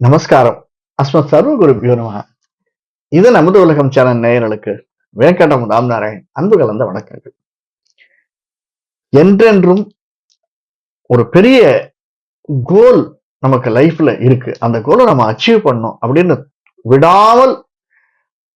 நமஸ்காரம். அஸ்மத் சர்வ குருபியோ நமஹ. இது நமது உலகம் சேனல் நேயர்களுக்கு வேங்கடம் ராம்நாராயண் அன்பு கலந்த வணக்கங்கள். என்றென்றும் ஒரு பெரிய கோல் நமக்கு லைஃப்ல இருக்கு. அந்த கோலை நம்ம அச்சீவ் பண்ணணும் அப்படின்னு விடாமல்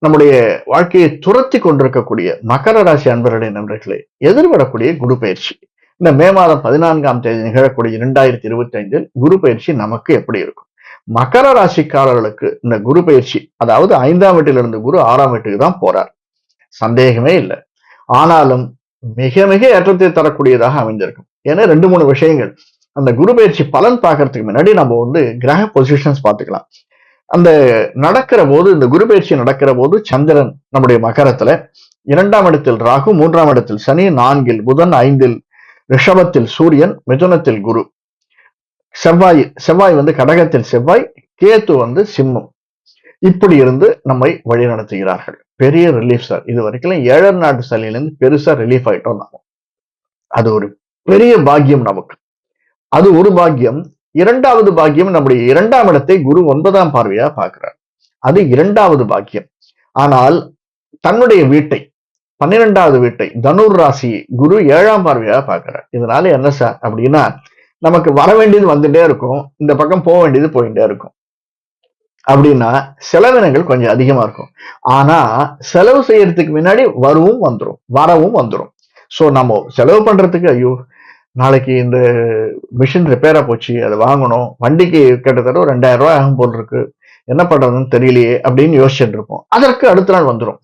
நம்முடைய வாழ்க்கையை துரத்தி கொண்டிருக்கக்கூடிய மகர ராசி அன்பர்களுடைய நண்பர்களை எதிர்படக்கூடிய குரு பயிற்சி இந்த மே மாதம் 14ஆம் தேதி நிகழக்கூடிய 2025 குரு பயிற்சி நமக்கு எப்படி இருக்கும்? மகர ராசிக்காரர்களுக்கு இந்த குரு பயிற்சி, அதாவது 5ஆம் வீட்டிலிருந்து குரு 6ஆம் வீட்டுக்கு தான் போறார், சந்தேகமே இல்லை. ஆனாலும் மிக மிக ஏற்றத்தை தரக்கூடியதாக அமைந்திருக்கும். ஏன்னா 2-3 விஷயங்கள். அந்த குரு பயிற்சி பலன் பார்க்கறதுக்கு முன்னாடி நம்ம கிரக பொசிஷன்ஸ் பார்த்துக்கலாம். அந்த நடக்கிற போது, இந்த குரு பயிற்சி நடக்கிற போது சந்திரன் நம்முடைய மகரத்துல, 2ஆம் இடத்தில் ராகு, 3ஆம் இடத்தில் சனி, 4இல் புதன், 5இல் ரிஷபத்தில் சூரியன், மிதுனத்தில் குரு, செவ்வாய் கடகத்தில் செவ்வாய், கேத்து சிம்மம். இப்படி இருந்து நம்மை வழி நடத்துகிறார்கள். பெரிய ரிலீஃப் சார். இது வரைக்கும் 7 நாட்டு சனியிலிருந்து பெருசா ரிலீஃப் ஆயிட்டோம் நாம. அது ஒரு பெரிய பாக்கியம் நமக்கு. அது ஒரு பாக்கியம். 2வது பாக்கியம், நம்முடைய 2ஆம் இடத்தை குரு 9ஆம் பார்வையா பார்க்கிறார். அது 2வது பாக்கியம். ஆனால் தன்னுடைய வீட்டை, 12வது வீட்டை, தனுர் ராசி குரு 7ஆம் பார்வையா பார்க்கிறார். இதனால என்ன சார் அப்படின்னா, நமக்கு வர வேண்டியது வந்துட்டே இருக்கும், இந்த பக்கம் போக வேண்டியது போயிட்டே இருக்கும். அப்படின்னா செலவினங்கள் கொஞ்சம் அதிகமா இருக்கும். ஆனா செலவு செய்யறதுக்கு முன்னாடி வரவும் வந்துடும். சோ நம்ம செலவு பண்றதுக்கு, ஐயோ நாளைக்கு இந்த மிஷின் ரிப்பேரா போச்சு, அதை வாங்கணும், வண்டிக்கு கிட்டத்தட்ட ஒரு 2000 ரூபாய் ஆகும் போல் இருக்கு, என்ன பண்றதுன்னு தெரியலையே அப்படின்னு யோசிச்சுட்டு இருப்போம். அதற்கு அடுத்த நாள் வந்துடும்.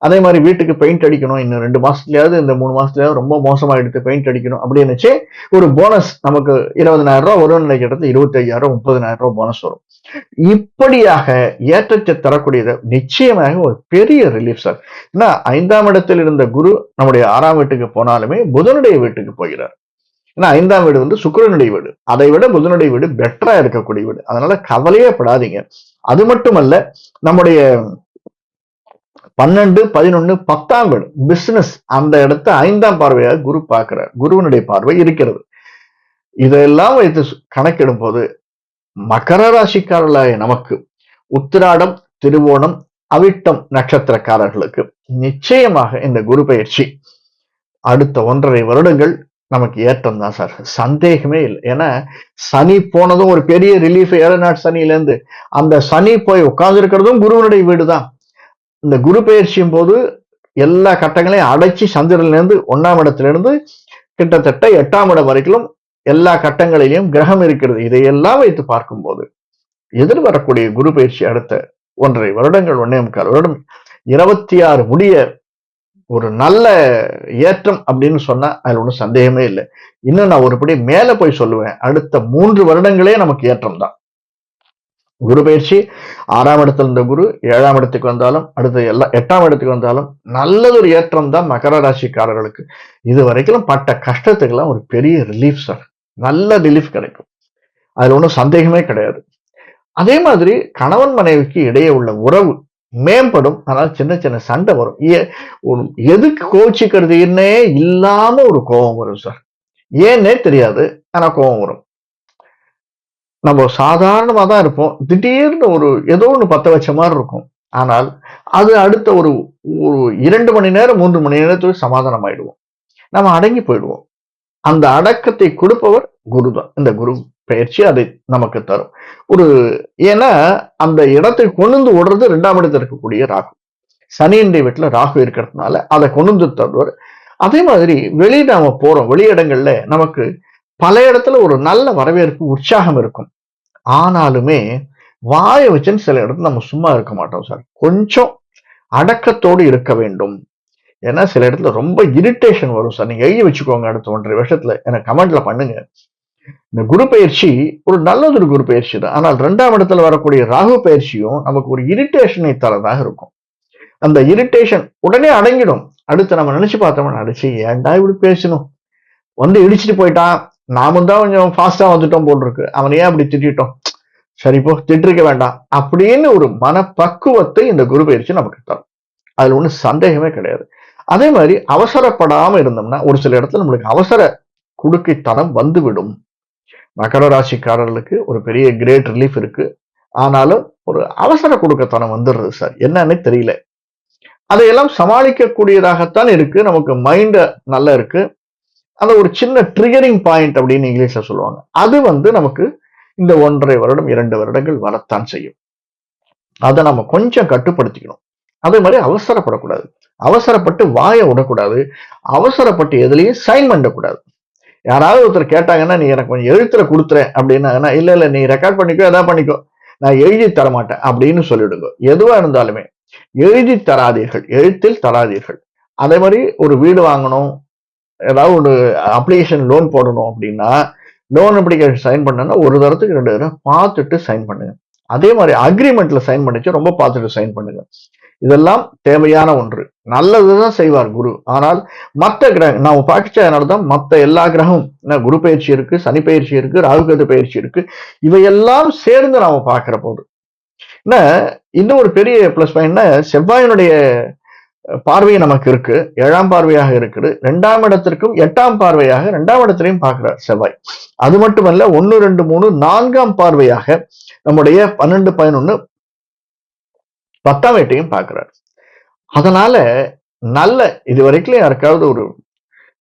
அதே மாதிரி வீட்டுக்கு பெயிண்ட் அடிக்கணும், இன்னும் 2 மாசத்துலயாவது, இந்த 3 மாசத்துலயாவது ரொம்ப மோசமா எடுத்து பெயிண்ட் அடிக்கணும் அப்படின்னு ஒரு போனஸ் நமக்கு 20,000 ரூபாய் வரும் நினைக்கிறது, 25,000 30,000 ரூபாய் போனஸ் வரும். இப்படியாக ஏற்றத்தை தரக்கூடியது நிச்சயமாக ஒரு பெரிய ரிலீஃப் சார். ஏன்னா 5ஆம் இடத்தில் இருந்த குரு நம்முடைய 6ஆம் வீட்டுக்கு போனாலுமே புதனுடைய வீட்டுக்கு போகிறார். ஏன்னா 5ஆம் வீடு சுக்கிரனுடைய வீடு. அதை விட புதனுடைய வீடு பெட்டரா இருக்கக்கூடிய வீடு. அதனால கவலையே படாதீங்க. அது மட்டுமல்ல, நம்முடைய 12, 11, 10ஆம் வீடு பிசினஸ், அந்த இடத்தை 5ஆம் பார்வையாக குரு பார்க்கிறார். குருவனுடைய பார்வை இருக்கிறது. இதெல்லாம் வைத்து கணக்கிடும் போது மகர ராசிக்காரர்களாய நமக்கு உத்திராடம், திருவோணம், அவிட்டம் நட்சத்திரக்காரர்களுக்கு நிச்சயமாக இந்த குரு பயிற்சி அடுத்த 1.5 வருடங்கள் நமக்கு ஏற்றம் தான் சார், சந்தேகமே இல்லை. ஏன்னா சனி போனதும் ஒரு பெரிய ரிலீஃப். 7 நாட்டு சனியிலேருந்து அந்த சனி போய் உட்கார்ந்து இருக்கிறதும் குருவனுடைய வீடு தான். இந்த குரு பயிற்சியும் போது எல்லா கட்டங்களையும் அடைச்சி சந்திரன்ல இருந்து 1ஆம் இடத்துல இருந்து கிட்டத்தட்ட 8ஆம் இடம் வரைக்கும் எல்லா கட்டங்களிலும் கிரகம் இருக்கிறது. இதையெல்லாம் வைத்து பார்க்கும்போது எதிர்வரக்கூடிய குரு பயிற்சி அடுத்த 1.5 வருடங்கள், 1.25 வருடம், 26 முடிய ஒரு நல்ல ஏற்றம் அப்படின்னு சொன்னா அதுல ஒன்றும் சந்தேகமே இல்லை. இன்னும் நான் ஒருபடி மேல போய் சொல்லுவேன், அடுத்த 3 வருடங்களே நமக்கு ஏற்றம் தான். குரு பயிற்சி 6ஆம் இடத்துல இருந்த குரு 7ஆம் இடத்துக்கு வந்தாலும், அடுத்து 8ஆம் இடத்துக்கு வந்தாலும் நல்லதொரு ஏற்றம் தான் மகர ராசிக்காரர்களுக்கு. இது வரைக்கும் பட்ட கஷ்டத்துக்கெல்லாம் ஒரு பெரிய ரிலீஃப் சார், நல்ல ரிலீஃப் கிடைக்கும். அதுல ஒன்றும் சந்தேகமே கிடையாது. அதே மாதிரி கணவன் மனைவிக்கு இடையே உள்ள உறவு மேம்படும். ஆனால் சின்ன சின்ன சண்டை வரும். எதுக்கு கோச்சிக்கிறதுன்னே இல்லாம ஒரு கோபம் வரும் சார். ஏன்னே தெரியாது, ஆனா கோபம் வரும். நம்ம சாதாரணமா தான் இருப்போம், திடீர்னு ஏதோ ஒண்ணு பத்த வச்ச மாதிரி இருக்கும். ஆனால் அது அடுத்த ஒரு 2 மணி நேரம் 3 மணி நேரத்துக்கு சமாதானம் ஆயிடுவோம், நம்ம அடங்கி போயிடுவோம். அந்த அடக்கத்தை கொடுப்பவர் குரு தான். இந்த குரு பயிற்சி அதை நமக்கு தரும். ஏன்னா அந்த இடத்தை கொண்டு விடுறது 2ஆம் இடத்துல இருக்கக்கூடிய ராகு. சனியினுடைய வீட்டுல ராகு இருக்கிறதுனால அதை கொண்டு தருவார். அதே மாதிரி நாம போறோம், வெளியிடங்கள்ல நமக்கு பல இடத்துல ஒரு நல்ல வரவேற்பு, உற்சாகம் இருக்கும். ஆனாலுமே வாயை வச்சுன்னு சில இடத்துல நம்ம சும்மா இருக்க மாட்டோம் சார். கொஞ்சம் அடக்கத்தோடு இருக்க வேண்டும். ஏன்னா சில இடத்துல ரொம்ப இரிட்டேஷன் வரும் சார். நீங்க எழுதி வச்சுக்கோங்க, அடுத்த 1.5 வருஷத்துல எனக்கு கமெண்ட்ல பண்ணுங்க. இந்த குரு பயிற்சி ஒரு நல்லதொரு குரு பயிற்சி தான். ஆனால் 2ஆம் இடத்துல வரக்கூடிய ராகு பயிற்சியும் நமக்கு ஒரு இரிட்டேஷனை தரதாக இருக்கும். அந்த இரிட்டேஷன் உடனே அடங்கிடும். அடுத்து நம்ம நினைச்சு பார்த்தோம்னா, அடிச்சு ஏன்டா இப்படி பேசணும், இடிச்சிட்டு போயிட்டான், நாமும் தான் கொஞ்சம் ஃபாஸ்டா வந்துட்டோம் போல் இருக்கு, அவனையே அப்படி திட்டோம், சரி போ திட்டிருக்க வேண்டாம் அப்படின்னு ஒரு மனப்பக்குவத்தை இந்த குரு பயிற்சி நமக்கு தரும். அதுல ஒன்றும் சந்தேகமே கிடையாது. அதே மாதிரி அவசரப்படாம இருந்தோம்னா ஒரு சில இடத்துல நம்மளுக்கு அவசர குடுக்கைத்தனம் வந்துவிடும். மகர ராசிக்காரர்களுக்கு ஒரு பெரிய கிரேட் ரிலீஃப் இருக்கு. ஆனாலும் ஒரு அவசர கொடுக்கத்தனம் வந்துடுறது சார், என்னன்னு தெரியல. அதையெல்லாம் சமாளிக்கக்கூடியதாகத்தான் இருக்கு. நமக்கு மைண்ட் நல்லா இருக்கு. அந்த ஒரு சின்ன ட்ரிகரிங் பாயிண்ட் அப்படின்னு இங்கிலீஷ்ல சொல்லுவாங்க. அது நமக்கு இந்த 1.5 வருடம் 2 வருடங்கள் வரத்தான் செய்யும். அதை நம்ம கொஞ்சம் கட்டுப்படுத்திக்கணும். அதே மாதிரி அவசரப்படக்கூடாது. அவசரப்பட்டு வாயை விடக்கூடாது. அவசரப்பட்டு எதுலையும் சைன் பண்ணக்கூடாது. யாராவது ஒருத்தர் கேட்டாங்கன்னா, நீ எனக்கு கொஞ்சம் எழுத்துல கொடுத்துறேன் அப்படின்னாங்கன்னா, இல்ல இல்ல நீ ரெக்கார்ட் பண்ணிக்கோ, எதாவது பண்ணிக்கோ, நான் எழுதி தர மாட்டேன் அப்படின்னு சொல்லிடுங்க. எதுவா இருந்தாலுமே எழுதி தராதீர்கள், எழுத்தில் தராதீர்கள். அதே மாதிரி ஒரு வீடு வாங்கணும், ஏதாவது ஒரு அப்ளிகேஷன் லோன் போடணும் அப்படின்னா, லோன் அப்ளிகேஷன் சைன் பண்ணனா ஒரு தரத்துக்கு 2 தடவை பார்த்துட்டு சைன் பண்ணுங்க. அதே மாதிரி அக்ரிமெண்ட்ல சைன் பண்ணிச்சு ரொம்ப பார்த்துட்டு சைன் பண்ணுங்க. இதெல்லாம் தேவையான ஒன்று. நல்லதுதான் செய்வார் குரு. ஆனால் மற்ற கிரகம் நாம படிச்சதுனாலதான் மற்ற எல்லா கிரகமும் குரு பயிற்சி இருக்கு, சனி பயிற்சி இருக்கு, ராகுகேது பயிற்சி இருக்கு. இவையெல்லாம் சேர்ந்து நாம பார்க்கிற போது இன்னும் ஒரு பெரிய பிளஸ் பாயிண்ட், செவ்வாயினுடைய பார்வை நமக்கு இருக்கு. 7ஆம் பார்வையாக இருக்குது. 2ஆம் இடத்திற்கும் 8ஆம் பார்வையாக 2ஆம் இடத்திலையும் பார்க்கிறார் செவ்வாய். அது மட்டுமல்ல 1, 2, 3, 4ஆம் பார்வையாக நம்முடைய 12, 11, 10ஆம் வீட்டையும் பார்க்கிறார். அதனால நல்ல இதுவரைக்கும் யாருக்காவது ஒரு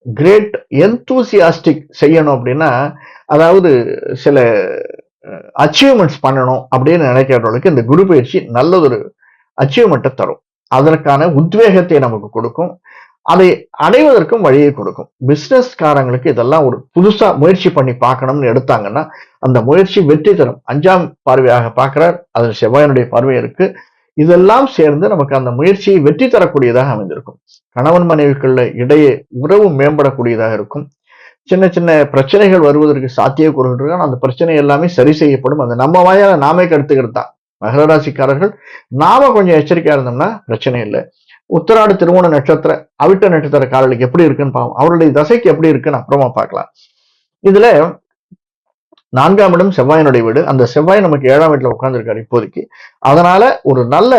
கிரேட் எந்தூசியாஸ்டிக் செய்யணும் அப்படின்னா, அதாவது சில அச்சீவ்மெண்ட்ஸ் பண்ணணும் அப்படின்னு நினைக்கிறவர்களுக்கு இந்த குரு பயிற்சி நல்லதொரு அச்சீவ்மெண்ட்டை தரும். அதற்கான உத்வேகத்தை நமக்கு கொடுக்கும். அதை அடைவதற்கும் வழியை கொடுக்கும். பிசினஸ்காரங்களுக்கு இதெல்லாம் ஒரு புதுசா முயற்சி பண்ணி பார்க்கணும்னு எடுத்தாங்கன்னா அந்த முயற்சி வெற்றி தரும். 5ஆம் பார்வையாக பார்க்கிறார், அதில் செவ்வாயினுடைய பார்வை இருக்கு. இதெல்லாம் சேர்ந்து நமக்கு அந்த முயற்சியை வெற்றி தரக்கூடியதாக அமைந்திருக்கும். கணவன் மனைவிக்குள்ள இடையே உறவு மேம்படக்கூடியதாக இருக்கும். சின்ன சின்ன பிரச்சனைகள் வருவதற்கு சாத்தியக்கூறுகள் இருக்கு. அந்த பிரச்சனை எல்லாமே சரி செய்யப்படும். அது நம்ம வாயால நாமே கருத்துக்கிறது தான். மகர ராசிக்காரர்கள் நாம கொஞ்சம் எச்சரிக்கையா இருந்தோம்னா பிரச்சனை இல்லை. உத்திராடு, திருவோண நட்சத்திர, அவிட்ட நட்சத்திர காரர்களுக்கு எப்படி இருக்குன்னு பார்ப்போம். அவருடைய தசைக்கு எப்படி இருக்குன்னு அப்புறமா பார்க்கலாம். இதுல 4ஆம் இடம் செவ்வாயினுடைய வீடு. அந்த செவ்வாய் நமக்கு 7ஆம் வீட்டுல உட்கார்ந்துருக்காரு இப்போதைக்கு. அதனால ஒரு நல்ல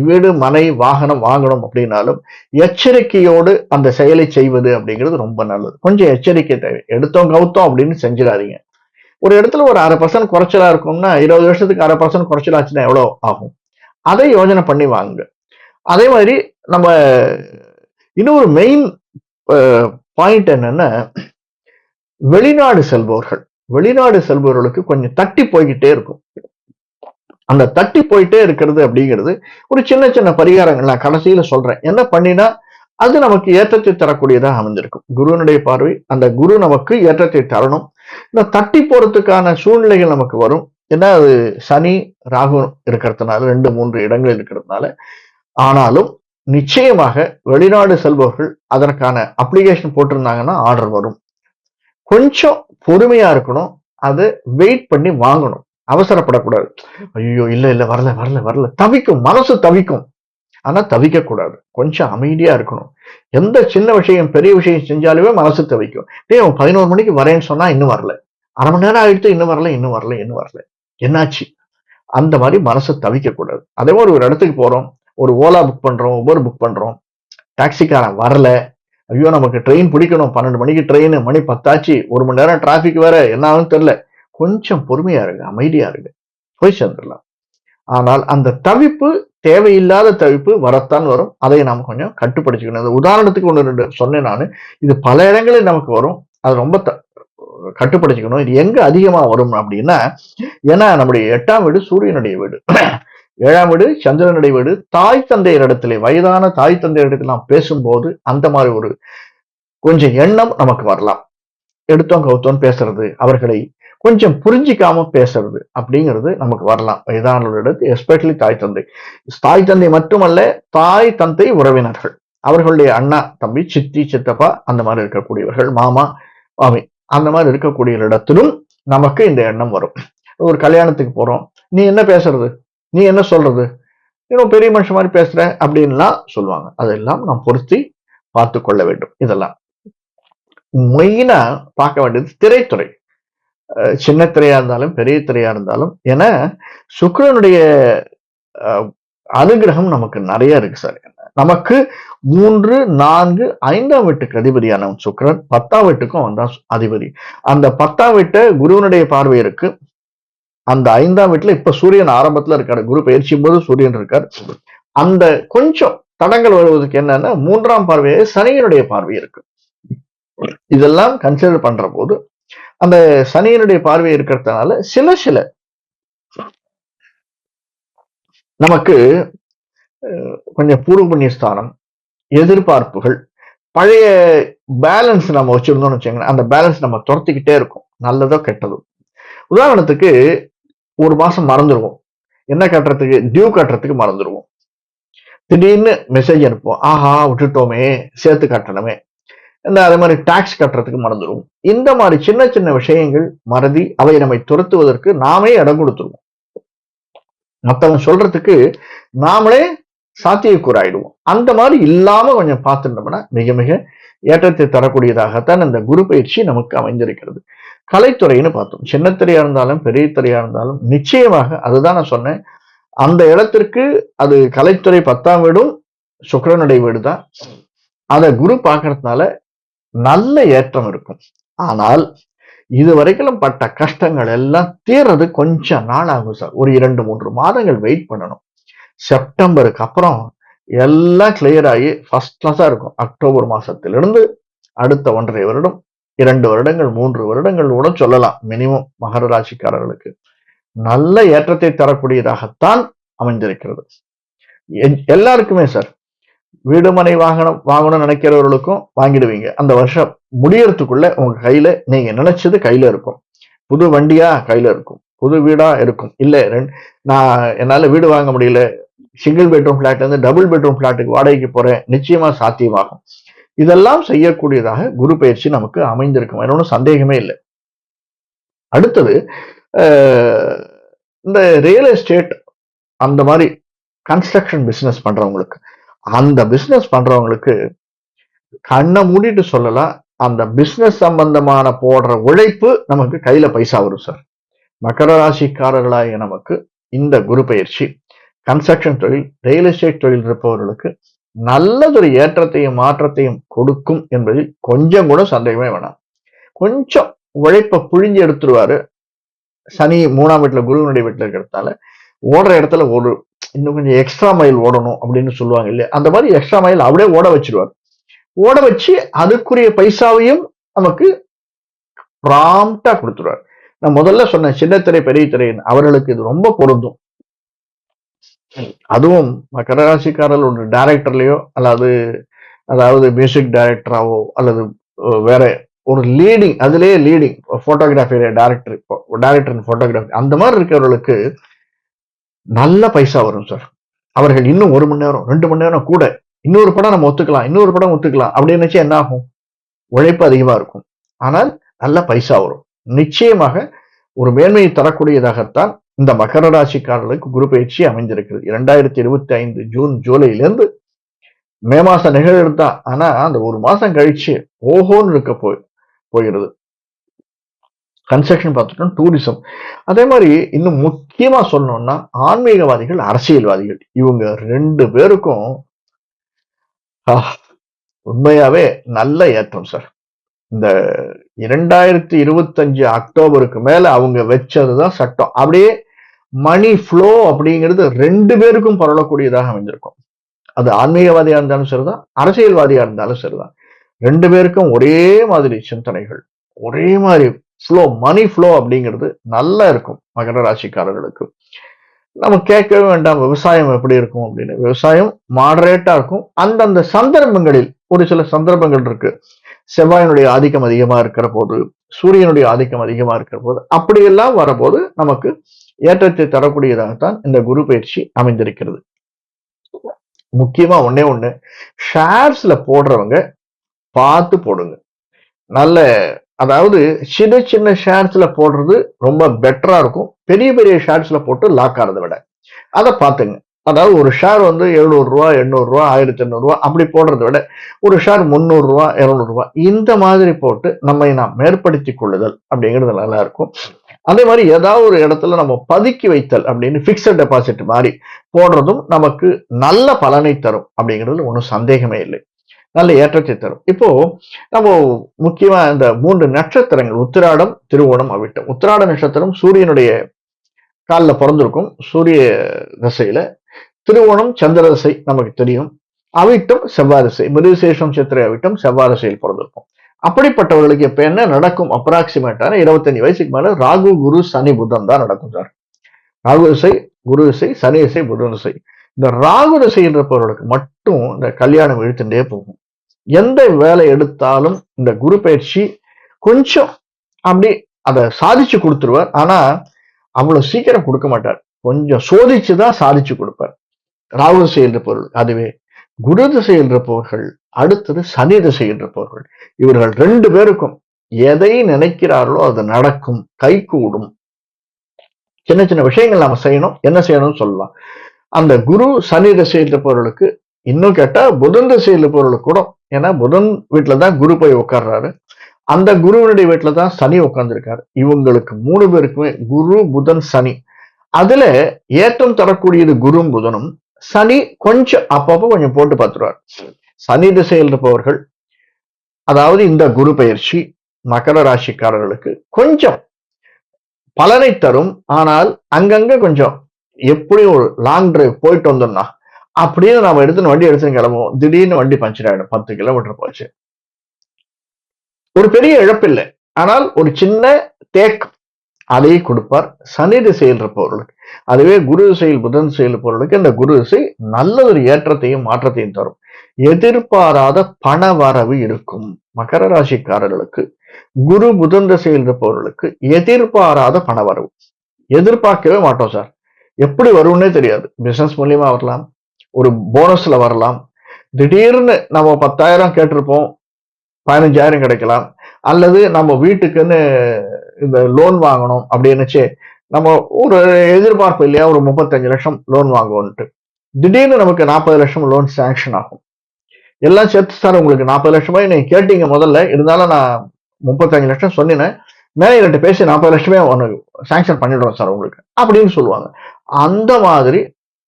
வீடு, மனை, வாகனம் வாங்கணும் அப்படின்னாலும் எச்சரிக்கையோடு அந்த செயலை செய்வது அப்படிங்கிறது ரொம்ப நல்லது. கொஞ்சம் எச்சரிக்கை தேவை. எடுத்தோம் கவுத்தோம் அப்படின்னு செஞ்சிடாதீங்க. ஒரு இடத்துல ஒரு 1/2% குறைச்சலா இருக்கும்னா 20 வருஷத்துக்கு 1/2% குறைச்சலாச்சுன்னா எவ்வளவு ஆகும், அதை யோஜனை பண்ணி வாங்குங்க. அதே மாதிரி நம்ம இன்னொரு மெயின் பாயிண்ட் என்னன்னா, வெளிநாடு செல்பவர்களுக்கு கொஞ்சம் தட்டி போய்கிட்டே இருக்கும். அந்த தட்டி போயிட்டே இருக்கிறது அப்படிங்கிறது ஒரு சின்ன சின்ன பரிகாரங்கள் நான் கடைசியில சொல்றேன். என்ன பண்ணினா அது நமக்கு ஏற்றத்தை தரக்கூடியதாக அமைந்திருக்கும். குருவினுடைய பார்வை, அந்த குரு நமக்கு ஏற்றத்தை தரணும். இந்த தட்டி போறதுக்கான சூழ்நிலைகள் நமக்கு வரும். ஏன்னா அது சனி ராகு இருக்கிறதுனால 2, 3 இடங்கள் இருக்கிறதுனால. ஆனாலும் நிச்சயமாக வெளிநாடு செல்பவர்கள் அதற்கான அப்ளிகேஷன் போட்டிருந்தாங்கன்னா ஆர்டர் வரும். கொஞ்சம் பொறுமையா இருக்கணும். அதை வெயிட் பண்ணி வாங்கணும். அவசரப்படக்கூடாது. ஐயோ இல்ல இல்ல வரல வரல வரல தவிக்கும், மனசு தவிக்கும். ஆனா தவிக்க கூடாது. கொஞ்சம் அமைதியா இருக்கணும். எந்த சின்ன விஷயம் பெரிய விஷயம் செஞ்சாலுமே மனசு தவிக்கும். அவன் 11 மணிக்கு வரேன்னு சொன்னா இன்னும் வரல, 1/2 மணி நேரம் ஆயிடுத்து இன்னும் வரல, என்னாச்சு? அந்த மாதிரி மனசு தவிக்க கூடாது. அதே மாதிரி ஒரு இடத்துக்கு போறோம், ஒரு ஓலா புக் பண்றோம், உபர் புக் பண்றோம், டாக்ஸிக்காரன் வரல, ஐயோ நமக்கு ட்ரெயின் பிடிக்கணும், 12 மணிக்கு ட்ரெயின், மணி 10 ஆச்சு, 1 மணி நேரம் டிராபிக் வேற, என்ன ஆகுன்னு தெரியல. கொஞ்சம் பொறுமையா இருங்க, அமைதியா இருங்க, போய் சேர்ந்துடலாம். ஆனால் அந்த தவிப்பு, தேவையில்லாத தவிப்பு வரத்தான் வரும். அதை நாம் கொஞ்சம் கட்டுப்படுத்திக்கணும். உதாரணத்துக்கு 1, 2 சொன்னேன் நானு. இது பல இடங்களில் நமக்கு வரும். அது ரொம்ப கட்டுப்படுத்திக்கணும். இது எங்க அதிகமா வரும் அப்படின்னா, ஏன்னா நம்முடைய 8ஆம் வீடு சூரியனுடைய வீடு, 7ஆம் வீடு சந்திரனுடைய வீடு. தாய் தந்தையர் இடத்துல, வயதான தாய் தந்தையர் இடத்துல நாம் பேசும்போது அந்த மாதிரி ஒரு கொஞ்சம் எண்ணம் நமக்கு வரலாம். எடுத்தோம் கவுத்தோம் பேசுறது, அவர்களை கொஞ்சம் புரிஞ்சிக்காம பேசுறது அப்படிங்கிறது நமக்கு வரலாம். வயதானவர்களிடத்து, எஸ்பெஷலி தாய் தந்தை மட்டுமல்ல, தாய் தந்தை உறவினர்கள், அவர்களுடைய அண்ணா தம்பி, சித்தி சித்தப்பா, அந்த மாதிரி இருக்கக்கூடியவர்கள், மாமா மாமி, அந்த மாதிரி இருக்கக்கூடிய இடத்திலும் நமக்கு இந்த எண்ணம் வரும். ஒரு கல்யாணத்துக்கு போறோம், நீ என்ன பேசுறது, நீ என்ன சொல்றது, இன்னும் பெரிய மனுஷன் மாதிரி பேசுற அப்படின்லாம் சொல்லுவாங்க. அதெல்லாம் நாம் பொருத்தி பார்த்து கொள்ள வேண்டும். இதெல்லாம் மெயினா பார்க்க வேண்டியது திரைத்துறை. சின்ன திரையா இருந்தாலும் பெரிய திரையா இருந்தாலும், ஏன்னா சுக்கிரனுடைய அனுகிரகம் நமக்கு நிறைய இருக்கு சார். நமக்கு 3, 4, 5ஆம் வீட்டுக்கு அதிபதியான சுக்கிரன் 10ஆம் வீட்டுக்கும் வந்தா அதிபதி. அந்த 10ஆம் வீட்டை குருவனுடைய பார்வை இருக்கு. அந்த 5ஆம் வீட்டுல இப்ப சூரியன் ஆரம்பத்துல இருக்காரு, குரு பயிற்சியும் போது சூரியன் இருக்கார். அந்த கொஞ்சம் தடங்கள் வருவதற்கு என்னன்னா 3ஆம் பார்வையை சனியினுடைய பார்வை இருக்கு. இதெல்லாம் கன்சிடர் பண்ற போது அந்த சனியினுடைய பார்வை இருக்கிறதுனால சில நமக்கு கொஞ்சம் பூர்வ புண்ணிய ஸ்தானம், எதிர்பார்ப்புகள், பழைய பேலன்ஸ் நம்ம வச்சிருந்தோம்னு வச்சுக்கோங்களேன், அந்த பேலன்ஸ் நம்ம துரத்திக்கிட்டே இருக்கும், நல்லதோ கெட்டதோ. உதாரணத்துக்கு ஒரு மாசம் மறந்துடுவோம், என்ன கட்டுறதுக்கு, டியூ கட்டுறதுக்கு மறந்துடுவோம். திடீர்னு மெசேஜ் அனுப்புவோம், ஆஹா விட்டுட்டோமே, சேர்த்து கட்டணுமே. அதே மாதிரி டாக்ஸ் கட்டுறதுக்கு மறந்துடுவோம். இந்த மாதிரி சின்ன சின்ன விஷயங்கள் மறதி, அவை நம்மை துரத்துவதற்கு நாமே இடம் கொடுத்துருவோம். மற்றவங்க சொல்றதுக்கு நாமளே சாத்தியக்கூறாயிடுவோம். அந்த மாதிரி இல்லாம கொஞ்சம் பார்த்துட்டோம்னா மிக மிக ஏற்றத்தை தரக்கூடியதாகத்தான் இந்த குரு பயிற்சி நமக்கு அமைந்திருக்கிறது. கலைத்துறைன்னு பார்த்தோம், சின்ன திரையா இருந்தாலும் பெரிய திரையா இருந்தாலும் நிச்சயமாக அதுதான் நான் சொன்னேன், அந்த இடத்திற்கு அது கலைத்துறை 10ஆம் வீடும் சுக்கிரனுடைய வீடு தான். அதை குரு பார்க்கறதுனால நல்ல ஏற்றம் இருக்கும். ஆனால் இதுவரைக்கும் பட்ட கஷ்டங்கள் எல்லாம் தீர்றது கொஞ்சம் நாள் ஆகும் சார். ஒரு 2-3 மாதங்கள் வெயிட் பண்ணணும். செப்டம்பருக்கு அப்புறம் எல்லாம் கிளியர் ஆகி ஃபர்ஸ்ட் கிளாஸா இருக்கும். அக்டோபர் மாசத்திலிருந்து அடுத்த 1.5 வருடம், 2 வருடங்கள், 3 வருடங்கள் கூட சொல்லலாம் மினிமம் மகர ராசிக்காரர்களுக்கு நல்ல ஏற்றத்தை தரக்கூடியதாகத்தான் அமைந்திருக்கிறது. எல்லாருக்குமே சார், வீடு மனை வாங்கணும் நினைக்கிறவர்களுக்கும் வாங்கிடுவீங்க. அந்த வருஷம் முடியறதுக்குள்ள உங்க கையில நீங்க நினைச்சது கையில இருக்கும். புது வண்டியா கையில இருக்கும், புது வீடா இருக்கும். இல்ல நான் என்னால வீடு வாங்க முடியல, சிங்கிள் பெட்ரூம் பிளாட்ல இருந்து டபுள் பெட்ரூம் பிளாட்டுக்கு வாடகைக்கு போறேன், நிச்சயமா சாத்தியமாகும். இதெல்லாம் செய்யக்கூடியதாக குரு பயிற்சி நமக்கு அமைந்திருக்கும், ஒன்றும் சந்தேகமே இல்லை. அடுத்தது இந்த ரியல் எஸ்டேட், அந்த மாதிரி கன்ஸ்ட்ரக்ஷன் பிசினஸ் பண்றவங்களுக்கு, அந்த பிசினஸ் பண்றவங்களுக்கு கண்ணை மூடிட்டு சொல்லலாம், அந்த பிசினஸ் சம்பந்தமான போடுற உழைப்பு நமக்கு கையில பைசா வரும் சார். மகர ராசிக்காரர்களாகிய நமக்கு இந்த குரு பயிற்சி கன்ஸ்ட்ரக்ஷன் தொழில், ரியல் எஸ்டேட் தொழில் இருப்பவர்களுக்கு நல்லதொரு ஏற்றத்தையும் மாற்றத்தையும் கொடுக்கும் என்பதில் கொஞ்சம் கூட சந்தேகமே வேணாம். கொஞ்சம் உழைப்பை புழிஞ்சு எடுத்துருவாரு. சனி 3ஆம் வீட்டுல குருவனுடைய வீட்டுல இருக்கிறதால ஓடுற இடத்துல ஒரு இன்னும் கொஞ்சம் எக்ஸ்ட்ரா மைல் ஓடணும் அப்படின்னு சொல்லுவாங்க இல்லையா, அந்த மாதிரி எக்ஸ்ட்ரா மைல் அப்படியே ஓட வச்சிருவார். ஓட வச்சு அதுக்குரிய பைசாவையும் நமக்கு ப்ராம்ப்டா கொடுத்துருவார். நான் முதல்ல சொன்ன சின்ன திரை பெரிய திரை அவர்களுக்கு இது ரொம்ப பொருந்தும். அதுவும் மகர ராசிக்காரர்கள் ஒரு டைரக்டர்லயோ அதாவது மியூசிக் டைரக்டராவோ அல்லது வேற ஒரு லீடிங், அதுலயே லீடிங் போட்டோகிராஃபியில டைரக்டர் போட்டோகிராஃபி, அந்த மாதிரி இருக்கிறவர்களுக்கு நல்ல பைசா வரும் சார். அவர்கள் இன்னும் 1 மணி நேரம் 2 மணி நேரம் கூட இன்னொரு படம் நம்ம ஒத்துக்கலாம் அப்படின்னு நினைச்சு என்ன ஆகும், உழைப்பு அதிகமா இருக்கும், ஆனால் நல்ல பைசா வரும். நிச்சயமாக ஒரு மேன்மையை தரக்கூடியதாகத்தான் இந்த மகர ராசிக்காரர்களுக்கு குரு பயிற்சி அமைந்திருக்கிறது. 2025 ஜூன் ஜூலையிலிருந்து மே மாசம் நிகழ்வு தான். ஆனா அந்த ஒரு மாசம் கழிச்சு ஓஹோன்னு இருக்க போகிறது. கன்ஸ்ட்ரக்ஷன் பார்த்துட்டோம், டூரிசம். அதே மாதிரி இன்னும் முக்கியமா சொல்லணும்னா ஆன்மீகவாதிகள், அரசியல்வாதிகள், இவங்க 2 பேருக்கும் உண்மையாவே நல்ல ஏற்றம் சார். இந்த 2025 அக்டோபருக்கு மேல அவங்க வச்சதுதான் சட்டம். அப்படியே மணி ஃப்ளோ அப்படிங்கிறது 2 பேருக்கும் பரவக்கூடியதாக அமைஞ்சிருக்கும். அது ஆன்மீகவாதியா இருந்தாலும் சரிதான், அரசியல்வாதியா இருந்தாலும் சரிதான். 2 பேருக்கும் ஒரே மாதிரி சிந்தனைகள், ஒரே மாதிரி ஃப்ளோ, மணி ஃப்ளோ அப்படிங்கிறது நல்லா இருக்கும் மகர ராசிக்காரர்களுக்கு. நம்ம கேட்கவே வேண்டாம் விவசாயம் எப்படி இருக்கும் அப்படின்னு. விவசாயம் மாடரேட்டா இருக்கும். அந்தந்த சந்தர்ப்பங்களில் ஒரு சில சந்தர்ப்பங்கள் இருக்கு, செவ்வாயினுடைய ஆதிக்கம் அதிகமா இருக்கிற போது, சூரியனுடைய ஆதிக்கம் அதிகமா இருக்கிற போது, அப்படியெல்லாம் வரபோது நமக்கு ஏற்றத்தை தரக்கூடியதாகத்தான் இந்த குரு பயிற்சி அமைந்திருக்கிறது. முக்கியமா ஒண்ணு, ஷேர்ஸ்ல போடுறவங்க பார்த்து போடுங்க. நல்ல, அதாவது சின்ன சின்ன ஷேர்ஸ்ல போடுறது ரொம்ப பெட்டரா இருக்கும், பெரிய பெரிய ஷேர்ஸ்ல போட்டு லாக் ஆறதை விட. அதை பார்த்துங்க. அதாவது ஒரு ஷேர் வந்து 700 ரூபா, 800 ரூபா, 1800 ரூபா அப்படி போடுறதை விட ஒரு ஷேர் 300 ரூபா, 200 ரூபா இந்த மாதிரி போட்டு நம்மை நாம் மேற்படுத்திக் கொள்ளுதல் அப்படிங்கிறது நல்லா இருக்கும். அதே மாதிரி ஏதாவது ஒரு இடத்துல நம்ம பதுக்கி வைத்தல் அப்படின்னு பிக்சட் டெபாசிட் மாதிரி போடுறதும் நமக்கு நல்ல பலனை தரும் அப்படிங்கிறதுல ஒன்றும் சந்தேகமே இல்லை, நல்ல ஏற்றத்தை தரும். இப்போ நம்ம முக்கியமா இந்த 3 நட்சத்திரங்கள், உத்திராடம், திருவோணம், அவிட்டம். உத்திராட நட்சத்திரம் சூரியனுடைய காலில் பிறந்திருக்கும் சூரிய திசையில. திருவோணம் சந்திர திசை நமக்கு தெரியும். அவிட்டம் செவ்வாய் திசை, மிருகசீரிஷம் சித்திரை அவிட்டம் செவ்வாய் திசையில் பிறந்திருக்கும். அப்படிப்பட்டவர்களுக்கு இப்ப என்ன நடக்கும்? அப்ராக்சிமேட்டான 25 வயசுக்கு மேல ராகு குரு சனி புதன் தான் நடக்கும் சார். ராகு திசை, குரு திசை, சனி திசை, புதன் திசை. இந்த ராகு திசை இருப்பவர்களுக்கு மட்டும் இந்த கல்யாணம் இழுத்துட்டே போகும். எந்த வேலை எடுத்தாலும் இந்த குரு பயிற்சி கொஞ்சம் அப்படி அதை சாதிச்சு கொடுத்துருவார். ஆனா அவ்வளவு சீக்கிரம் கொடுக்க மாட்டார். கொஞ்சம் சோதிச்சுதான் சாதிச்சு கொடுப்பார் ராகு திசையில் இருப்பவர்கள். அதுவே குரு திசையில் இருப்பவர்கள், அடுத்தது சனி திசையில் இருப்பவர்கள், இவர்கள் 2 பேருக்கும் எதை நினைக்கிறார்களோ அது நடக்கும், கைகூடும். சின்ன சின்ன விஷயங்கள் நாம செய்யணும். என்ன செய்யணும்னு சொல்லலாம். அந்த குரு சனி திசையில் இருப்பவர்களுக்கு, இன்னும் கேட்டா புதன் திசையில் இருப்பவர்களுக்கு கூட, ஏன்னா புதன் வீட்டுலதான் குரு போய் உட்கார்றாரு, அந்த குருவனுடைய வீட்டுல தான் சனி உட்கார்ந்துருக்காரு. இவங்களுக்கு 3 பேருக்குமே குரு புதன் சனி, அதுல ஏற்றம் தரக்கூடியது குரு புதனும், சனி கொஞ்சம் அப்பப்போ கொஞ்சம் போட்டு பார்த்துருவார். சனி திசையில் இருப்பவர்கள், அதாவது இந்த குரு பயிற்சி மகர ராசிக்காரர்களுக்கு கொஞ்சம் பலனை தரும். ஆனால் அங்கங்க கொஞ்சம் எப்படி ஒரு லாங் டிரைவ் போயிட்டு வந்தோம்னா, அப்படியே நாம வண்டி எடுத்துன்னு கிளம்புவோம், திடீர்னு வண்டி பஞ்சர் ஆயிடும். 10 கிலோமீட்டர் போச்சு, ஒரு பெரிய இழப்பு இல்லை, ஆனால் ஒரு சின்ன தேக்கம் அதையே கொடுப்பார் சனி திசையில் இருப்பவர்களுக்கு. அதுவே குரு திசையில் புதன் திசையில் இருப்பவர்களுக்கு இந்த குரு திசை நல்ல ஒரு ஏற்றத்தையும் மாற்றத்தையும் தரும். எதிர்பாராத பண வரவு இருக்கும். மகர ராசிக்காரர்களுக்கு குரு புதன் திசையில் இருப்பவர்களுக்கு எதிர்பாராத பண வரவு. எதிர்பார்க்கவே மாட்டோம் சார், எப்படி வரும்னே தெரியாது. பிசினஸ் மூலியமா வரலாம், ஒரு போனஸ்ல வரலாம், திடீர்னு நம்ம 10,000 கேட்டிருப்போம், 15,000 கிடைக்கலாம். அல்லது நம்ம வீட்டுக்குன்னு இந்த லோன் வாங்கணும் அப்படின்னுச்சு, நம்ம ஒரு எதிர்பார்ப்பு இல்லையா, ஒரு 35 லட்சம் லோன் வாங்குவோன்ட்டு, திடீர்னு நமக்கு 40 லட்சம் லோன் சாங்ஷன் ஆகும். எல்லாம் சேர்த்து சார் உங்களுக்கு 40 லட்சம் ரூபாய் நீங்க கேட்டீங்க முதல்ல, இருந்தாலும் நான் 35 லட்சம் சொன்னேன், மேனேஜர்கிட்ட பேசி 40 லட்சமே உனக்கு சாங்ஷன் பண்ணிடுறோம் சார் உங்களுக்கு அப்படின்னு சொல்லுவாங்க. அந்த மாதிரி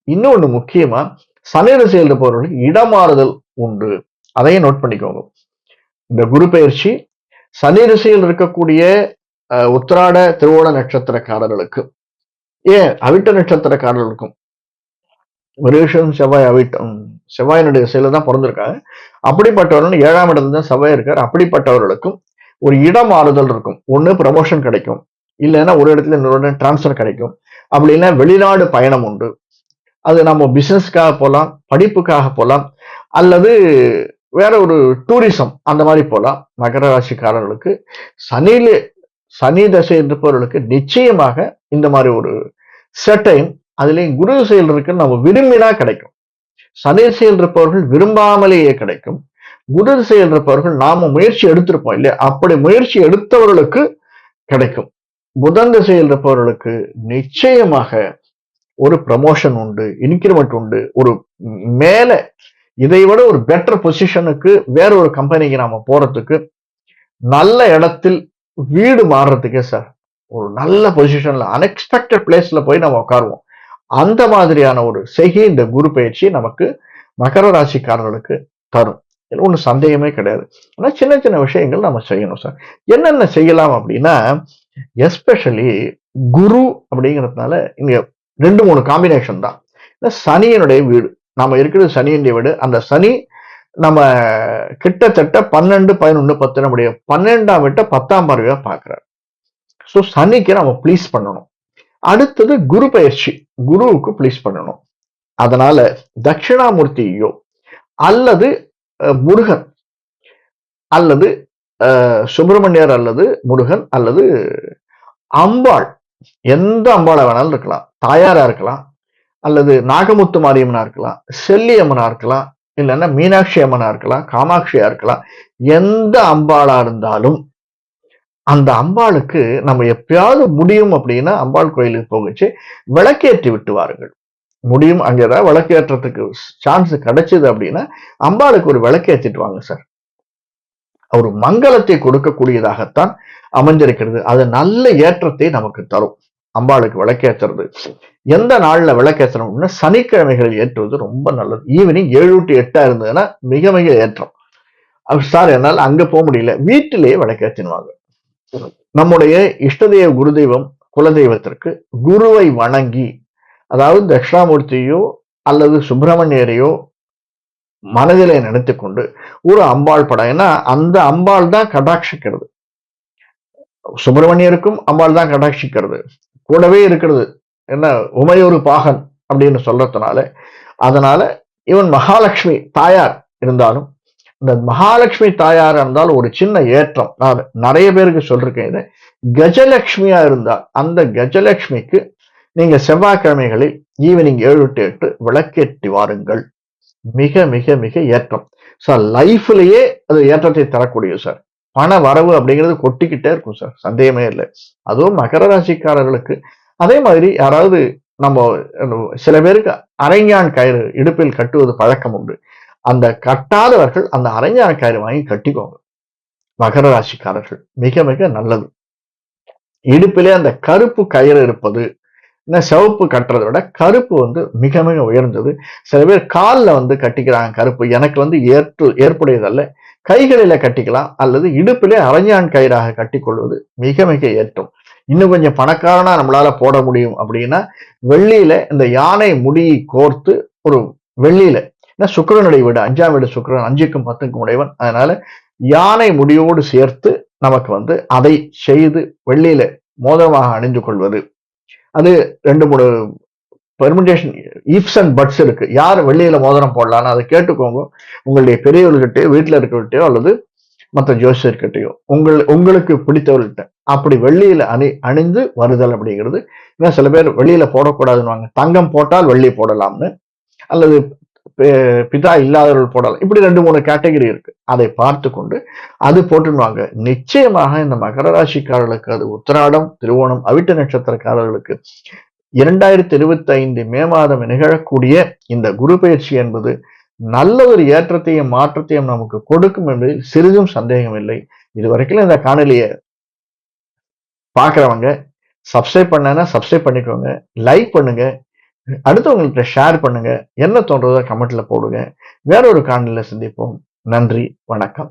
இன்னொன்னு முக்கியமா சனி திசையில் இருப்பவர்களுக்கு இடமாறுதல் உண்டு. அதையும் நோட் பண்ணிக்கோங்க. இந்த குரு பயிற்சி சனி திசையில் இருக்கக்கூடிய உத்திராட திருவோண நட்சத்திரக்காரர்களுக்கு, ஏன் அவிட்ட நட்சத்திரக்காரர்களுக்கும், ஒரு விஷயம் செவ்வாய் அவிட்டம் செவ்வாயினுடைய திசையில தான் பிறந்திருக்காங்க. அப்படிப்பட்டவர்கள் 7ஆம் இடத்துல தான் செவ்வாய் இருக்காரு. அப்படிப்பட்டவர்களுக்கும் ஒரு இடம் மாறுதல் இருக்கும். ஒண்ணு ப்ரமோஷன் கிடைக்கும், இல்லைன்னா ஒரு இடத்துல இன்னொரு டிரான்ஸ்பர் கிடைக்கும், அப்படி இல்லைன்னா வெளிநாடு பயணம் உண்டு. அது நம்ம பிசினஸ்க்காக போகலாம், படிப்புக்காக போகலாம், அல்லது வேற ஒரு டூரிசம் அந்த மாதிரி போகலாம். மகர ராசிக்காரர்களுக்கு சனி தசை இருப்பவர்களுக்கு நிச்சயமாக இந்த மாதிரி ஒரு செட்டையும், அதுலயும் குரு திசையில் இருக்கு நம்ம விரும்பினா கிடைக்கும். சனி திசையில் இருப்பவர்கள் விரும்பாமலேயே கிடைக்கும். குரு திசையில் இருப்பவர்கள் நாம முயற்சி எடுத்திருப்போம் இல்லையா, அப்படி முயற்சி எடுத்தவர்களுக்கு கிடைக்கும். புதன் திசையில் இருப்பவர்களுக்கு நிச்சயமாக ஒரு ப்ரமோஷன் உண்டு, இன்கிரிமெண்ட் உண்டு, ஒரு மேல இதை விட ஒரு பெட்டர் பொசிஷனுக்கு வேற ஒரு கம்பெனிக்கு நாம போறதுக்கு, நல்ல இடத்தில் வீடு மாறுறதுக்கே சார், ஒரு நல்ல பொசிஷன்ல அன்எக்ஸ்பெக்டட் பிளேஸ்ல போய் நம்ம உட்காருவோம். அந்த மாதிரியான ஒரு செய்கை இந்த குரு பயிற்சி நமக்கு மகர ராசிக்காரர்களுக்கு தரும். ஒண்ணு சந்தேகமே கிடையாது. ஆனா சின்ன சின்ன விஷயங்கள் நம்ம செய்யணும் சார். என்னென்ன செய்யலாம் அப்படின்னா, எஸ்பெஷலி குரு அப்படிங்கிறதுனால இங்க 2-3 காம்பினேஷன் தான். சனியினுடைய வீடு, நாம இருக்கிறது சனியினுடைய வீடு. அந்த சனி நம்ம கிட்டத்தட்ட 12, 11, 10 நம்முடைய 12ஆம் வீட்டை 10ஆம் பார்வையா பார்க்கிறார். சோ சனிக்கு நம்ம ப்ளீஸ் பண்ணணும். அடுத்தது குரு பயிற்சி, குருவுக்கு ப்ளீஸ் பண்ணணும். அதனால தட்சிணாமூர்த்தியோ அல்லது முருகன் அல்லது சுப்பிரமணியர் அல்லது முருகன் அல்லது அம்பாள், எந்த அம்பாளை வேணாலும் இருக்கலாம், தாயாரா இருக்கலாம், அல்லது நாகமுத்து மாரியம்மனா இருக்கலாம், செல்லி அம்மனா இருக்கலாம், இல்லைன்னா மீனாட்சி அம்மனா இருக்கலாம், காமாட்சியா இருக்கலாம். எந்த அம்பாளா இருந்தாலும் அந்த அம்பாளுக்கு நம்ம எப்பயாவது முடியும் அப்படின்னா அம்பாள் கோயிலுக்கு போகச்சு விளக்கேற்றி விட்டு வாருங்கள். முடியும், அங்க ஏதாவது விளக்கேற்றத்துக்கு சான்ஸ் கிடைச்சது அப்படின்னா அம்பாளுக்கு ஒரு விளக்கேற்றிட்டு வாங்க சார். ஒரு மங்களத்தை கொடுக்கக்கூடியதாகத்தான் அமைஞ்சிருக்கிறது. அது நல்ல ஏற்றத்தை நமக்கு தரும். அம்பாளுக்கு விளக்கேற்றுறது எந்த நாள்ல விளக்கேற்றணும்னா சனிக்கிழமைகளில் ஏற்றுவது ரொம்ப நல்லது. ஈவினிங் 7 to 8 இருந்ததுன்னா மிக மிக ஏற்றம். சார் என்னால் அங்க போக முடியல, வீட்டிலேயே விளக்கேற்றினுவாங்க. நம்முடைய இஷ்டதெய்வ குருதெய்வம் குலதெய்வத்திற்கு குருவை வணங்கி, அதாவது தட்சிணாமூர்த்தியோ அல்லது சுப்பிரமணியரையோ மனதிலே நினைத்துக்கொண்டு ஒரு அம்பாள் படம், ஏன்னா அந்த அம்பாள் தான் கடாட்சிக்கிறது. சுப்பிரமணியருக்கும் அம்பாள் தான் கடாட்சிக்கிறது, கூடவே இருக்கிறது என்ன உமையொரு பாகன் அப்படின்னு சொல்றதுனால. அதனால இவன் மகாலட்சுமி தாயார் இருந்தாலும், இந்த மகாலட்சுமி தாயார் இருந்தால் ஒரு சின்ன ஏற்றம், நான் நிறைய பேருக்கு சொல்றேன் இதை, கஜலட்சுமியா இருந்தால் அந்த கஜலட்சுமிக்கு நீங்க செவ்வாய்க்கிழமைகளில் ஈவினிங் 7 to 8 விளக்கேற்றி வாருங்கள். மிக மிக மிக ஏற்றம் சார். லைஃப்லயே அது ஏற்றத்தை தரக்கூடிய சார். பண வரவு அப்படிங்கிறது கொட்டிக்கிட்டே இருக்கும் சார், சந்தேகமே இல்லை. அதுவும் மகர ராசிக்காரர்களுக்கு. அதே மாதிரி யாராவது நம்ம சில பேருக்கு அரைஞான் கயிறு இடுப்பில் கட்டுவது பழக்கம் உண்டு. அந்த கட்டாதவர்கள் அந்த அரைஞான் கயிறு வாங்கி கட்டிக்கோங்க. மகர ராசிக்காரர்கள் மிக மிக நல்லது. இடுப்பிலே அந்த கருப்பு கயிறு இருப்பது, சிவப்பு கட்டுறதை விட கருப்பு மிக மிக உயர்ந்தது. சில பேர் காலில் கட்டிக்கிறாங்க கருப்பு, எனக்கு ஏற்புடையதல்ல. கைகளில கட்டிக்கலாம் அல்லது இடுப்பிலே அரைஞான் கயிறாக கட்டிக்கொள்வது மிக மிக ஏற்றம். இன்னும் கொஞ்சம் பணக்காரனா நம்மளால போட முடியும் அப்படின்னா, வெள்ளியில இந்த யானை முடி கோர்த்து ஒரு வெள்ளியில, சுக்கிரனுடைய வீடு 5ஆம் வீடு சுக்கிரன், 5க்கும் 10க்கும் உடையவன். அதனால யானை முடியோடு சேர்த்து நமக்கு அதை செய்து வெள்ளியில மோதிரமாக அணிந்து கொள்வது. அது 2-3 பெர்முடேஷன் இஃப்ஸ் அண்ட் பட்ஸ் இருக்கு. யார் வெள்ளியில மோதிரம் போடலான்னு அதை கேட்டுக்கோங்க. உங்களுடைய பெரியவர்கிட்டயோ வீட்டுல இருக்கிறவர்கிட்டயோ அல்லது மற்ற ஜோசியர்கிட்டயோ உங்களுக்கு பிடித்தவர்கிட்ட அப்படி வெள்ளியில அணிந்து வருதல் அப்படிங்கிறது. இன்னும் சில பேர் வெளியில போடக்கூடாதுன்னு, தங்கம் போட்டால் வெள்ளி போடலாம்னு, அல்லது பிதா இல்லாதவர்கள் போடலாம். இப்படி 2-3 கேட்டகரி இருக்கு. அதை பார்த்து கொண்டு அது போட்டுருவாங்க. நிச்சயமாக இந்த மகர ராசிக்காரர்களுக்கு, அது உத்திராடம், திருவோணம், அவிட்ட நட்சத்திரக்காரர்களுக்கு 2025 மே மாதம் நிகழக்கூடிய இந்த குரு பயிற்சி என்பது நல்ல ஒரு ஏற்றத்தையும் மாற்றத்தையும் நமக்கு கொடுக்கும் என்பதில் சிறிதும் சந்தேகம் இல்லை. இதுவரைக்கும் இந்த காணொலியை பார்க்கிறவங்க சப்ஸ்கிரைப் பண்ணா சப்ஸ்கிரைப் பண்ணிக்கோங்க, லைக் பண்ணுங்க, அடுத்தவங்கள்ட்ட ஷேர் பண்ணுங்க, என்ன தோன்றதோ கமெண்ட்ல போடுங்க. வேற ஒரு காணொலியில சந்திப்போம். நன்றி, வணக்கம்.